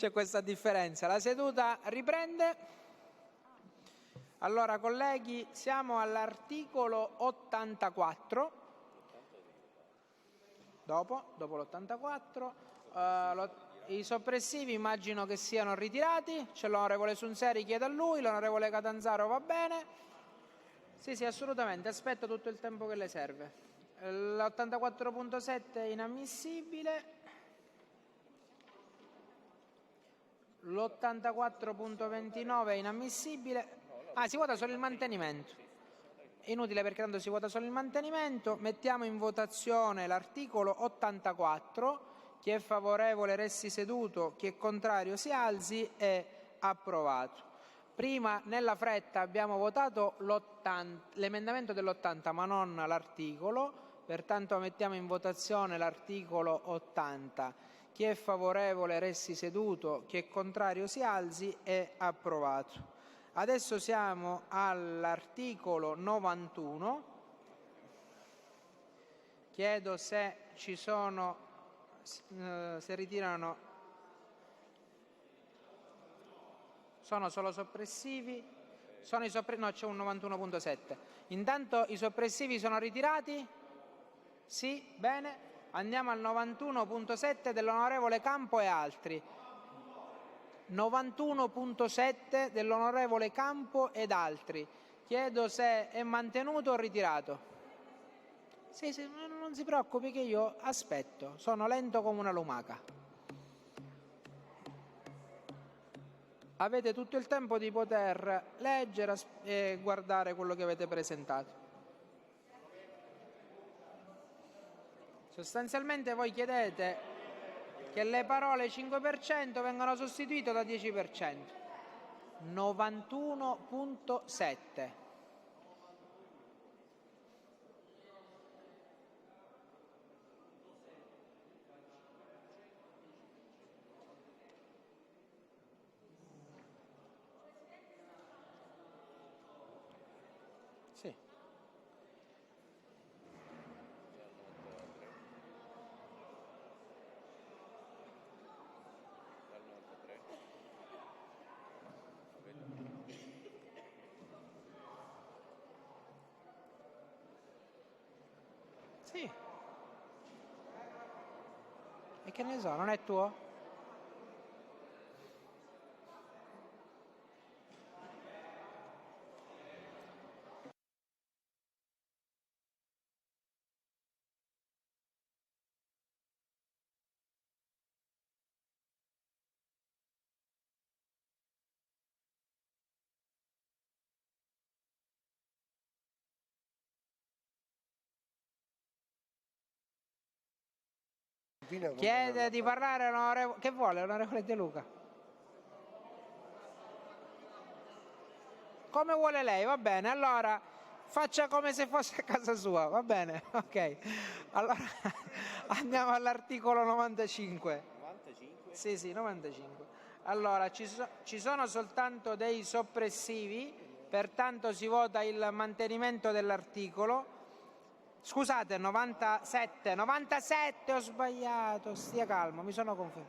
C'è questa differenza. La seduta riprende. Allora, colleghi, siamo all'articolo 84. Dopo l'84. I soppressivi immagino che siano ritirati. C'è l'onorevole Sunseri, chiede a lui. L'onorevole Catanzaro va bene. Sì, assolutamente. Aspetto tutto il tempo che le serve. L'84.7 è inammissibile. L'84.29 è inammissibile. Si vota solo il mantenimento. Inutile perché tanto si vota solo il mantenimento. Mettiamo in votazione l'articolo 84. Chi è favorevole resti seduto, chi è contrario si alzi. È approvato. Prima nella fretta abbiamo votato l'emendamento dell'80 ma non l'articolo, pertanto mettiamo in votazione l'articolo 80. Chi è favorevole resti seduto, chi è contrario si alzi. È approvato. Adesso siamo all'articolo 91. Chiedo se ci sono, se ritirano, sono solo soppressivi? No, c'è un 91.7. Intanto i soppressivi sono ritirati? Sì, bene. Andiamo al 91.7 dell'onorevole Campo e altri. 91.7 dell'onorevole Campo ed altri. Chiedo se è mantenuto o ritirato. Sì, non si preoccupi che io aspetto, sono lento come una lumaca. Avete tutto il tempo di poter leggere e guardare quello che avete presentato. Sostanzialmente voi chiedete che le parole 5% vengano sostituite da 10%. 91.7. Sì. Sì. E che ne so, non è tuo? Chiede di parlare l'onorevole. Che vuole l'onorevole De Luca? Come vuole lei, va bene. Allora faccia come se fosse a casa sua, va bene? Ok. Allora andiamo all'articolo 95. 95? Sì, 95. Allora ci sono soltanto dei soppressivi, pertanto si vota il mantenimento dell'articolo. Scusate, 97, ho sbagliato, stia calmo, mi sono confuso.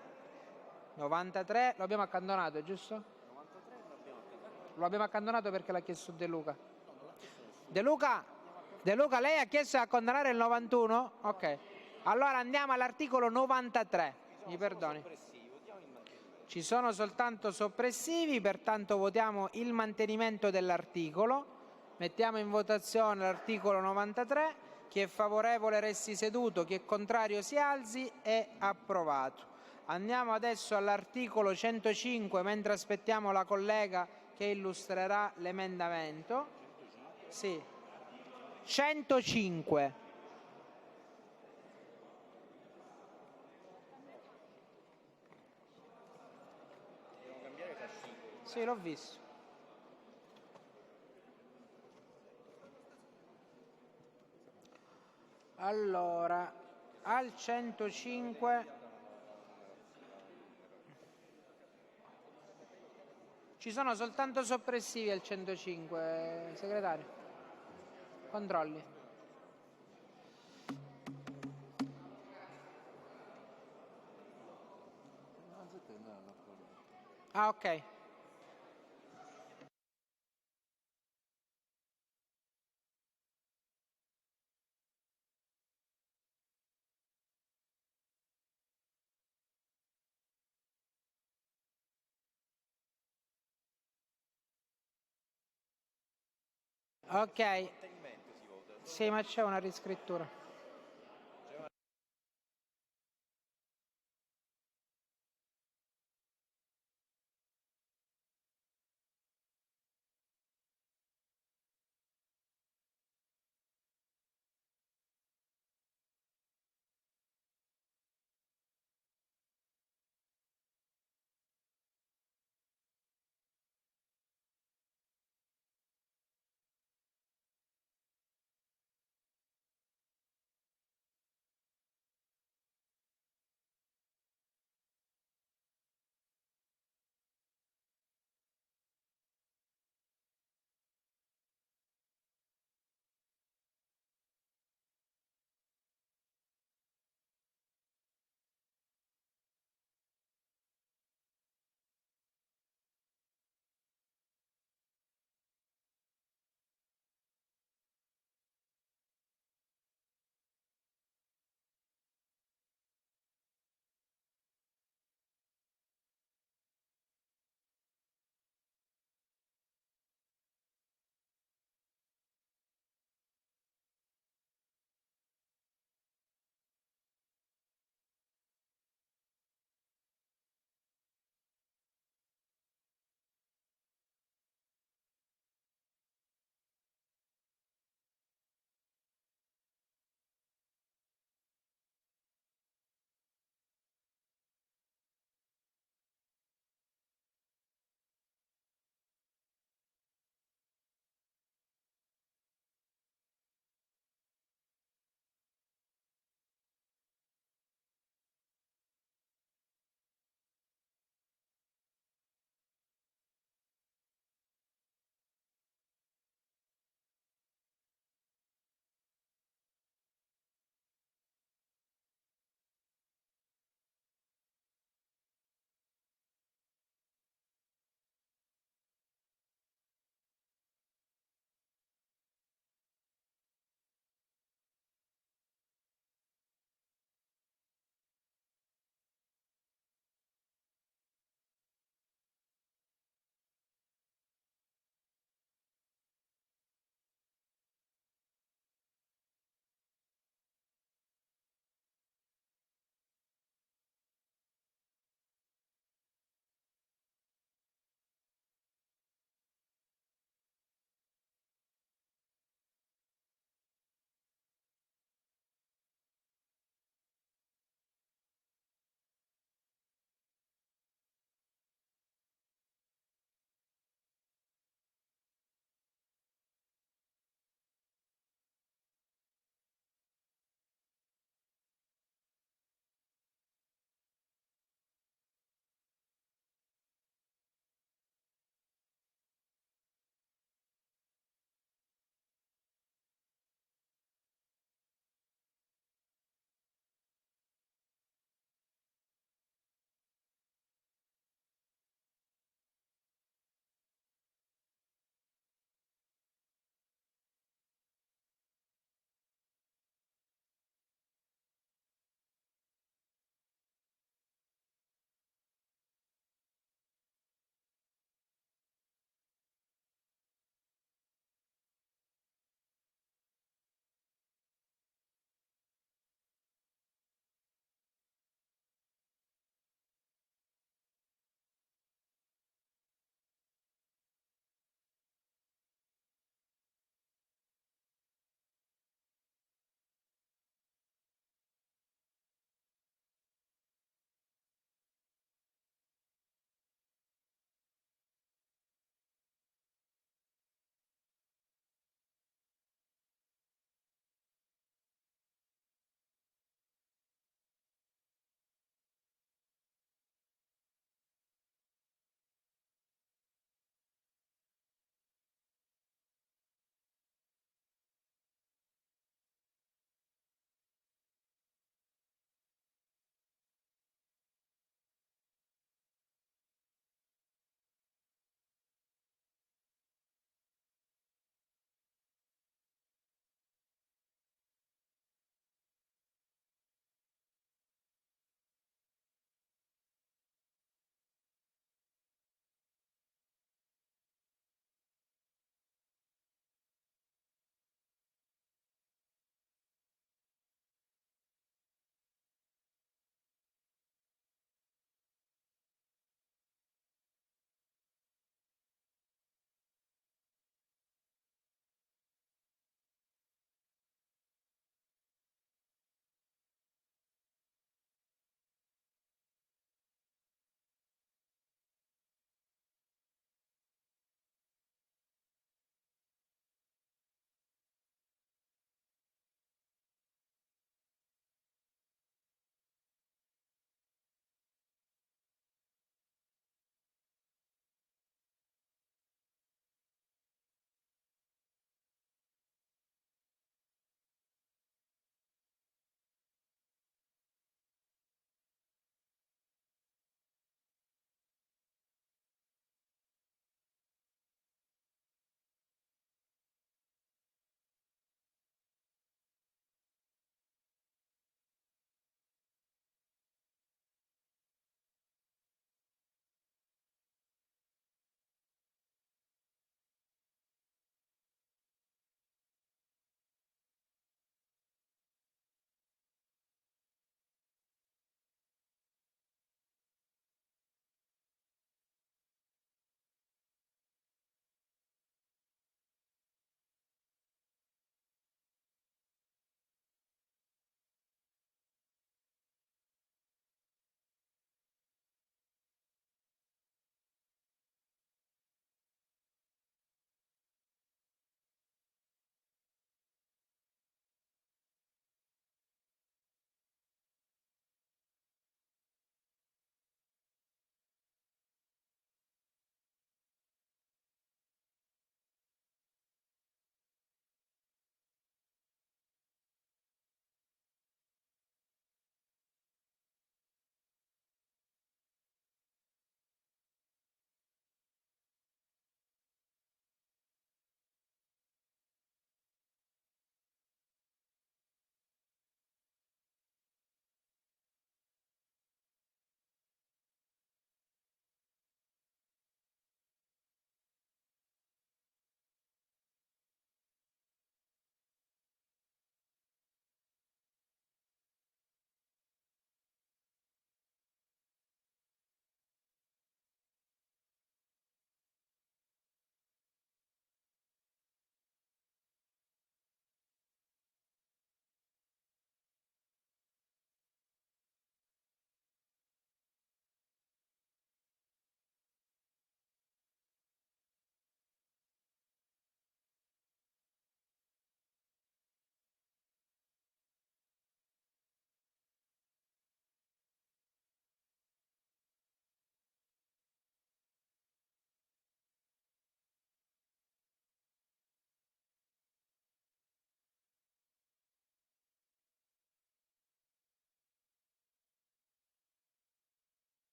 93, lo abbiamo accantonato, giusto? 93 lo abbiamo accantonato perché l'ha chiesto De Luca. De Luca, lei ha chiesto di accantonare il 91? Ok. Allora andiamo all'articolo 93, mi perdoni. Ci sono soltanto soppressivi, pertanto votiamo il mantenimento dell'articolo. Mettiamo in votazione l'articolo 93. Chi è favorevole resti seduto, chi è contrario si alzi. È approvato. Andiamo adesso all'articolo 105, mentre aspettiamo la collega che illustrerà l'emendamento. Sì. 105. Devo cambiare fascicolo. Sì, l'ho visto. Allora, al 105 ci sono soltanto soppressivi al 105, segretario. Controlli. Ah, ok. Ok. Mantenimento si vota. Sì, ma c'è una riscrittura.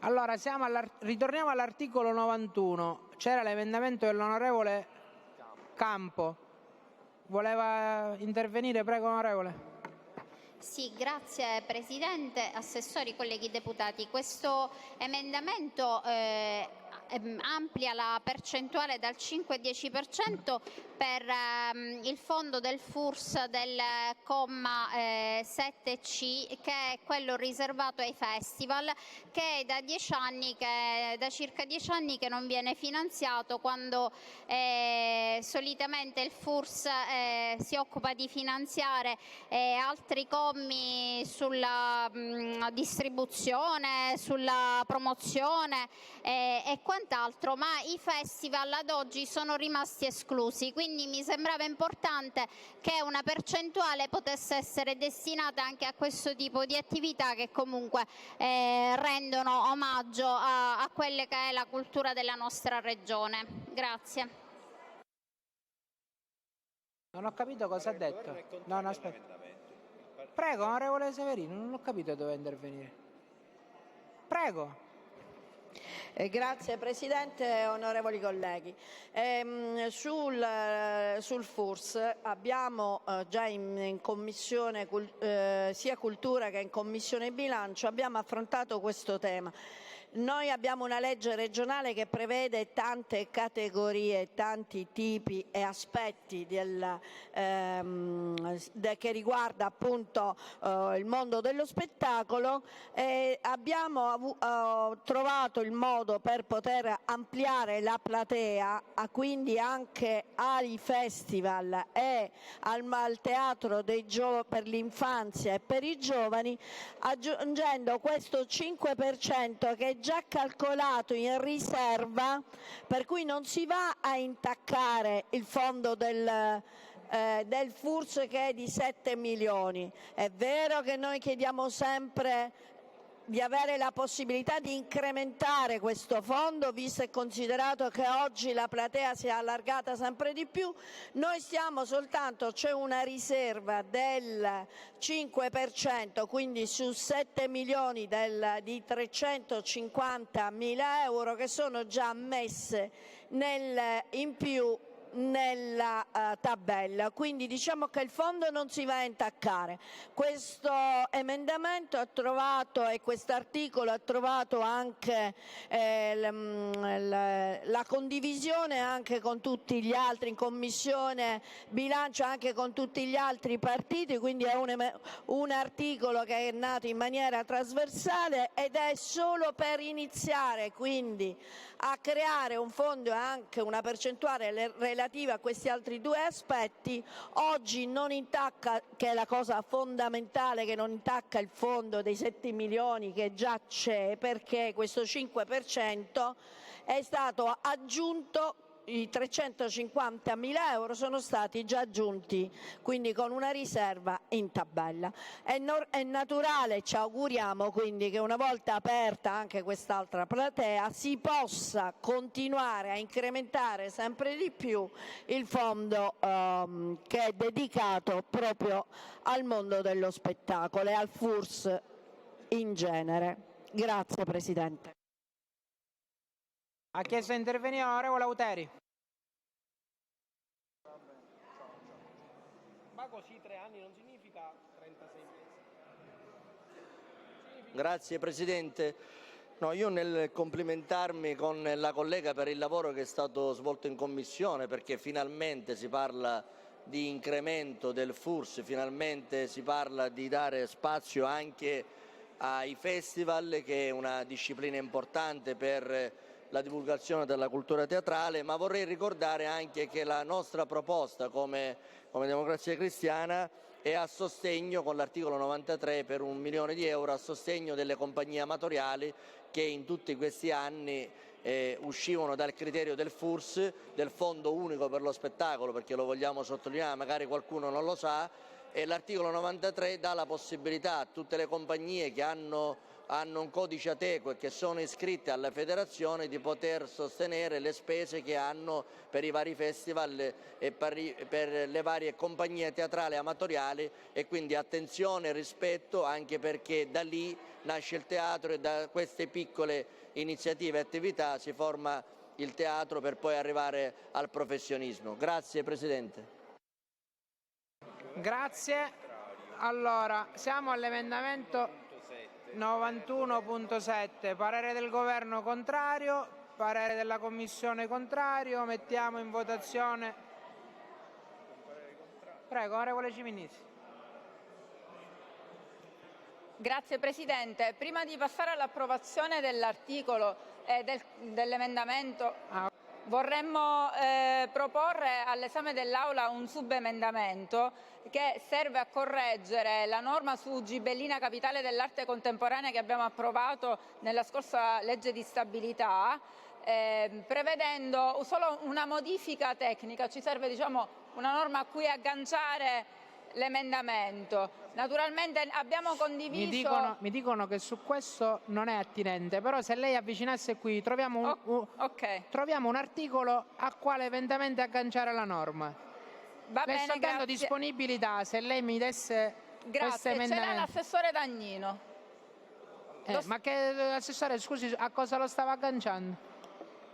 Allora, ritorniamo all'articolo 91. C'era l'emendamento dell'onorevole Campo. Voleva intervenire? Prego, onorevole. Sì, grazie Presidente, Assessori, colleghi deputati. Questo emendamento amplia la percentuale dal 5 al 10% per il fondo del FURS del comma 7C, che è quello riservato ai festival, che è da circa 10 anni che non viene finanziato, quando solitamente il FURS si occupa di finanziare altri commi sulla distribuzione, sulla promozione e quant'altro, ma i festival ad oggi sono rimasti esclusi, quindi mi sembrava importante che una percentuale potesse essere destinata anche a questo tipo di attività, che comunque rendono omaggio a quelle che è la cultura della nostra regione. Grazie. Non ho capito cosa ha detto. No, aspetta. Prego, onorevole Severino, non ho capito dove intervenire. Prego. Grazie Presidente, onorevoli colleghi. Sul FURS abbiamo già in Commissione sia Cultura che in Commissione Bilancio abbiamo affrontato questo tema. Noi abbiamo una legge regionale che prevede tante categorie, tanti tipi e aspetti che riguarda appunto il mondo dello spettacolo, e abbiamo trovato il modo per poter ampliare la platea, quindi anche ai festival e al teatro per l'infanzia e per i giovani, aggiungendo questo 5% che è già calcolato in riserva, per cui non si va a intaccare il fondo del FURS, che è di 7 milioni. È vero che noi chiediamo sempre di avere la possibilità di incrementare questo fondo, visto e considerato che oggi la platea si è allargata sempre di più. C'è una riserva del 5%, quindi su 7 milioni di 350 mila euro, che sono già messe in più nella tabella, quindi diciamo che il fondo non si va a intaccare. Questo emendamento e quest'articolo ha trovato anche la condivisione anche con tutti gli altri in Commissione Bilancio, anche con tutti gli altri partiti, quindi è un articolo che è nato in maniera trasversale ed è solo per iniziare quindi a creare un fondo e anche una percentuale relativa a questi altri due aspetti. Oggi non intacca, che è la cosa fondamentale, che non intacca il fondo dei 7 milioni che già c'è, perché questo 5% è stato aggiunto. I 350 mila euro sono stati già aggiunti, quindi con una riserva in tabella. È naturale, ci auguriamo quindi, che una volta aperta anche quest'altra platea si possa continuare a incrementare sempre di più il fondo che è dedicato proprio al mondo dello spettacolo e al FURS in genere. Grazie Presidente. Ha chiesto di intervenire l'onorevole Auteri. Ma così 3 anni non significa 36 mesi. Grazie Presidente. No, io nel complimentarmi con la collega per il lavoro che è stato svolto in Commissione, perché finalmente si parla di incremento del FURS, finalmente si parla di dare spazio anche ai festival, che è una disciplina importante per la divulgazione della cultura teatrale, ma vorrei ricordare anche che la nostra proposta come Democrazia Cristiana è a sostegno, con l'articolo 93, per 1 milione di euro a sostegno delle compagnie amatoriali che in tutti questi anni uscivano dal criterio del FURS, del Fondo Unico per lo Spettacolo, perché lo vogliamo sottolineare, magari qualcuno non lo sa, e l'articolo 93 dà la possibilità a tutte le compagnie che hanno hanno un codice Ateco e che sono iscritti alla federazione di poter sostenere le spese che hanno per i vari festival e per le varie compagnie teatrali amatoriali, e quindi attenzione e rispetto, anche perché da lì nasce il teatro e da queste piccole iniziative e attività si forma il teatro per poi arrivare al professionismo. Grazie Presidente. Grazie. Allora, siamo all'emendamento 91.7, parere del Governo contrario, parere della Commissione contrario, mettiamo in votazione. Prego, onorevole Ciminissi. Grazie Presidente. Prima di passare all'approvazione dell'articolo e dell'emendamento, vorremmo proporre all'esame dell'Aula un subemendamento che serve a correggere la norma su Gibellina Capitale dell'Arte Contemporanea che abbiamo approvato nella scorsa legge di stabilità, prevedendo solo una modifica tecnica. Ci serve, diciamo, una norma a cui agganciare l'emendamento. Naturalmente abbiamo condiviso... Mi dicono che su questo non è attinente, però se lei avvicinasse qui troviamo un articolo a quale eventualmente agganciare la norma. Va Le bene, sto dando grazie. disponibilità, se lei mi desse questo Grazie, ce l'ha emendamento. l'assessore Dagnino. Ma che assessore, scusi, a cosa lo stava agganciando?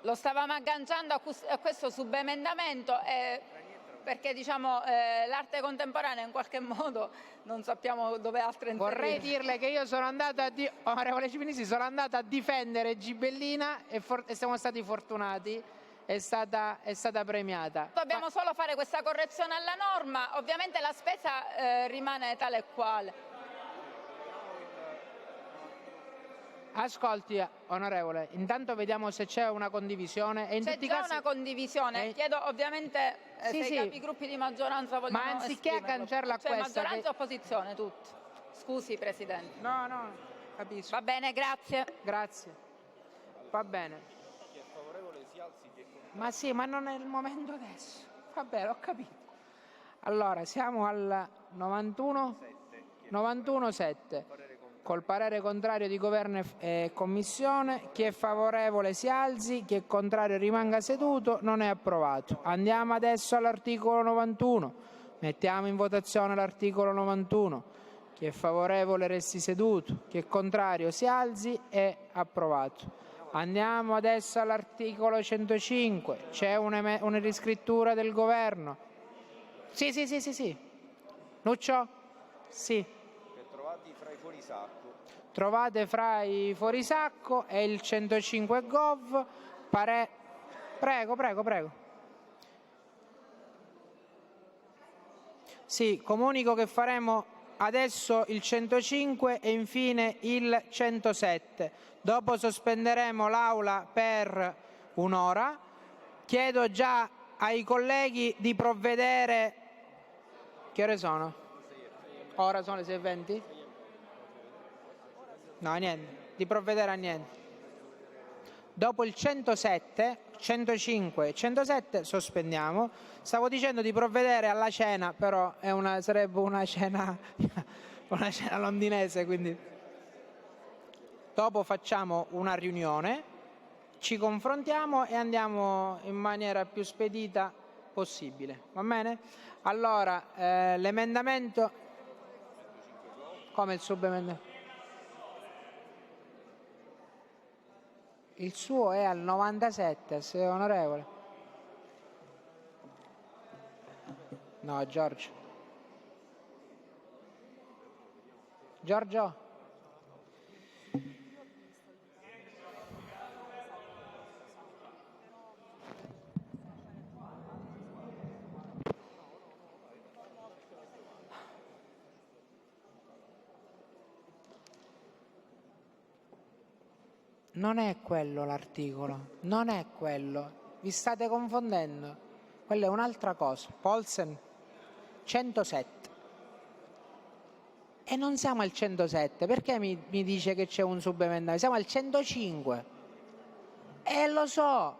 Lo stavamo agganciando a questo subemendamento perché, diciamo, l'arte contemporanea in qualche modo non sappiamo dove altre inserire. Vorrei dirle che io sono andata onorevole Cipinisi, sono andata a difendere Gibellina e siamo stati fortunati, è stata premiata. Dobbiamo solo fare questa correzione alla norma, ovviamente la spesa rimane tale e quale. Ascolti, onorevole, intanto vediamo se c'è una condivisione. E in C'è tutti i già casi... una condivisione, chiedo ovviamente Sì, se sì. i capigruppi di maggioranza vogliono Ma anziché esprimerlo. agganciarla a Cioè, questa... maggioranza e opposizione, tutti. Scusi Presidente. No, capisco. Va bene, grazie. Grazie. Va bene. Ma sì, ma non è il momento adesso. Va bene, ho capito. Allora, siamo al 91.7. Col parere contrario di Governo e Commissione. Chi è favorevole si alzi, chi è contrario rimanga seduto. Non è approvato. Andiamo adesso all'articolo 91. Mettiamo in votazione l'articolo 91. Chi è favorevole resti seduto, chi è contrario si alzi. È approvato. Andiamo adesso all'articolo 105. C'è una riscrittura del Governo. Sì. Nuccio? Sì. Trovate fra i fuorisacco e il 105 Gov. Prego. Sì, comunico che faremo adesso il 105 e infine il 107. Dopo sospenderemo l'Aula per un'ora. Chiedo già ai colleghi di provvedere... Che ore sono? Ora sono le 6:20? No, niente. Di provvedere a niente. Dopo il 107, 105 e 107 sospendiamo. Stavo dicendo di provvedere alla cena, però sarebbe una cena londinese, quindi dopo facciamo una riunione, ci confrontiamo e andiamo in maniera più spedita possibile. Va bene? Allora, l'emendamento... Come il subemendamento? Il suo è al 97, se onorevole. No, Giorgio. Non è quello l'articolo, non è quello. Vi state confondendo. Quella è un'altra cosa. Paulsen, 107. E non siamo al 107. Perché mi dice che c'è un subemendamento? Siamo al 105. Lo so.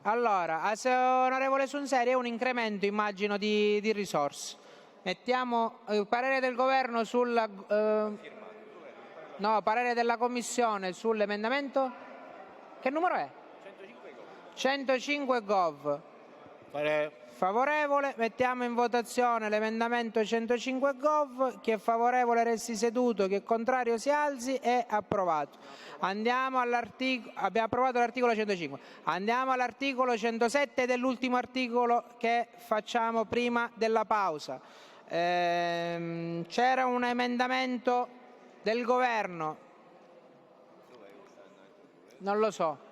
Allora, onorevole Sunseri, è un incremento, immagino, di risorse. Mettiamo il parere del Governo sulla... No, parere della Commissione sull'emendamento? Che numero è? 105 Gov. Favorevole. Mettiamo in votazione l'emendamento 105 Gov. Chi è favorevole resti seduto, chi è contrario si alzi. È approvato. Andiamo all'articolo. Abbiamo approvato l'articolo 105. Andiamo all'articolo 107 ed è l'ultimo articolo che facciamo prima della pausa. C'era un emendamento del governo. Non lo so.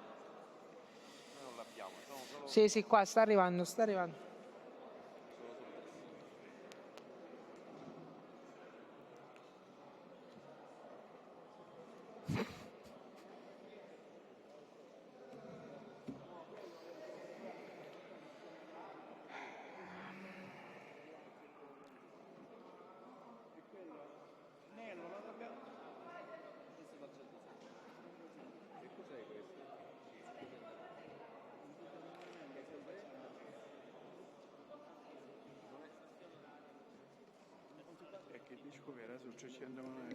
Sì, sì, qua sta arrivando, sta arrivando. Che dici com'era sul 300?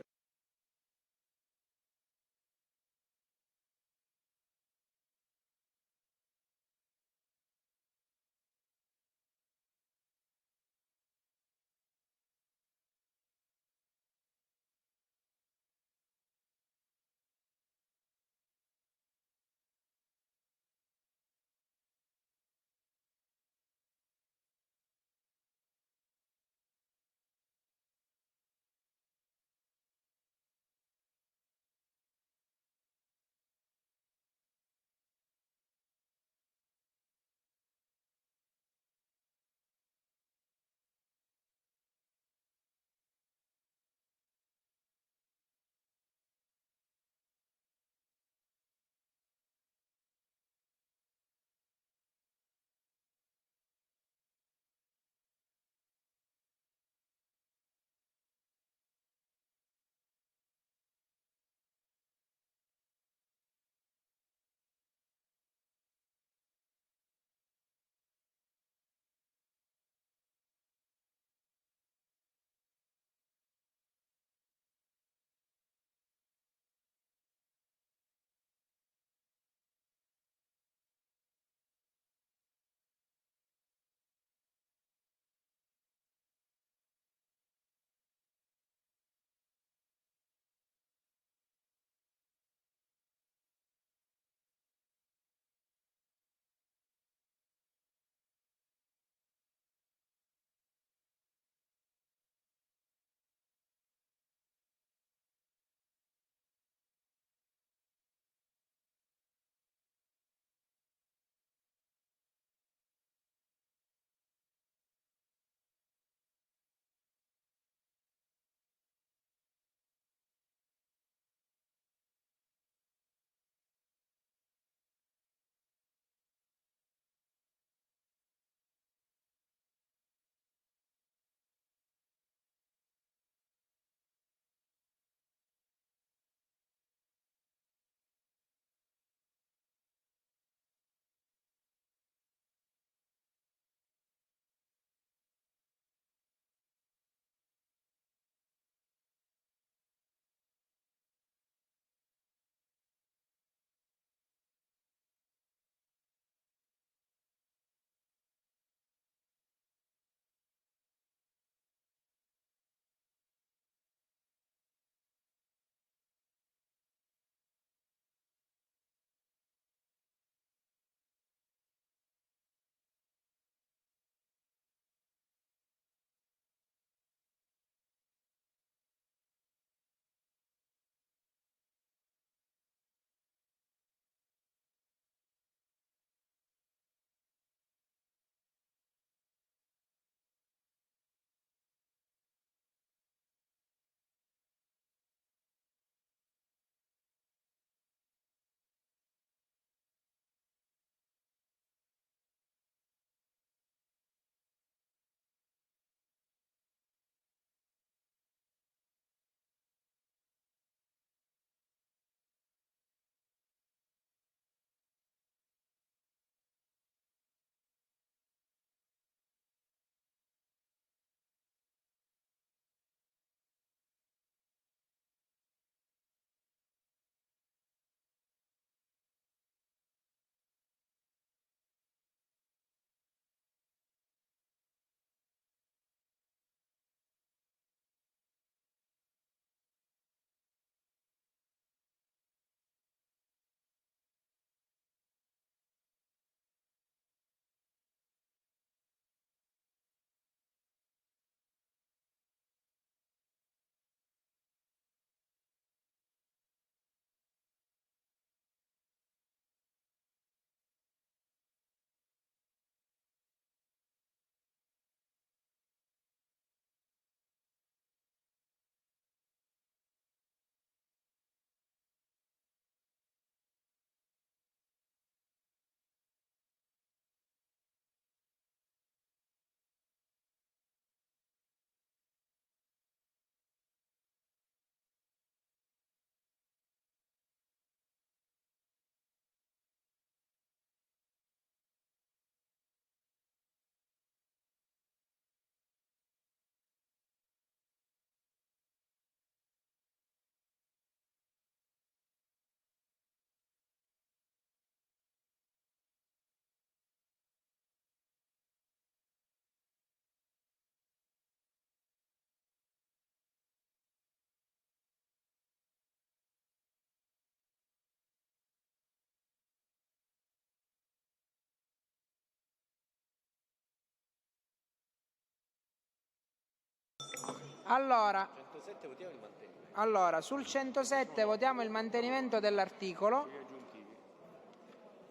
Allora, sul 107 votiamo il mantenimento dell'articolo.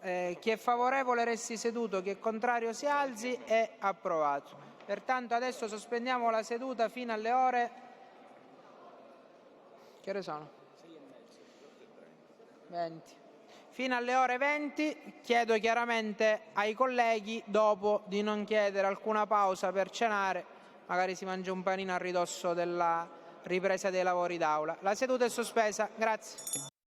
Chi è favorevole resti seduto, chi è contrario si alzi. È approvato. Pertanto adesso sospendiamo la seduta fino alle ore... Che ore sono? 20. Fino alle ore 20. Chiedo chiaramente ai colleghi dopo di non chiedere alcuna pausa per cenare, magari si mangia un panino a ridosso della ripresa dei lavori d'Aula. La seduta è sospesa. Grazie.